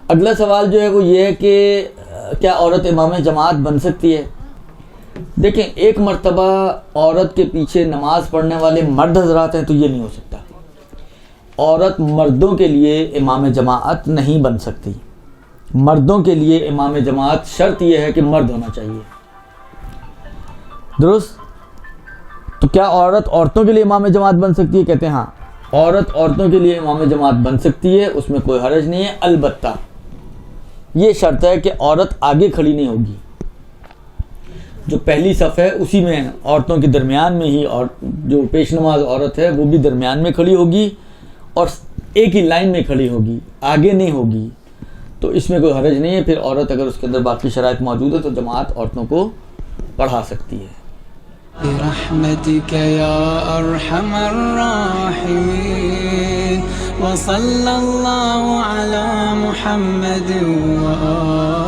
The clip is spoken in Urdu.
اگلا سوال جو ہے وہ یہ ہے کہ کیا عورت امام جماعت بن سکتی ہے؟ دیکھیں، ایک مرتبہ عورت کے پیچھے نماز پڑھنے والے مرد حضرات ہیں تو یہ نہیں ہو سکتا. عورت مردوں کے لیے امام جماعت نہیں بن سکتی. مردوں کے لیے امام جماعت شرط یہ ہے کہ مرد ہونا چاہیے. درست؟ تو کیا عورت عورتوں کے لیے امام جماعت بن سکتی ہے؟ کہتے ہیں ہاں، عورت عورتوں کے لیے امام جماعت بن سکتی ہے، اس میں کوئی حرج نہیں ہے. البتہ یہ شرط ہے کہ عورت آگے کھڑی نہیں ہوگی. جو پہلی صف ہے اسی میں عورتوں کے درمیان میں ہی، اور جو پیش نماز عورت ہے وہ بھی درمیان میں کھڑی ہوگی اور ایک ہی لائن میں کھڑی ہوگی، آگے نہیں ہوگی. تو اس میں کوئی حرج نہیں ہے. پھر عورت اگر اس کے اندر باقی شرائط موجود ہے تو جماعت عورتوں کو پڑھا سکتی ہے. برحمتك يا أرحم الراحمين وصلى الله على محمد وآله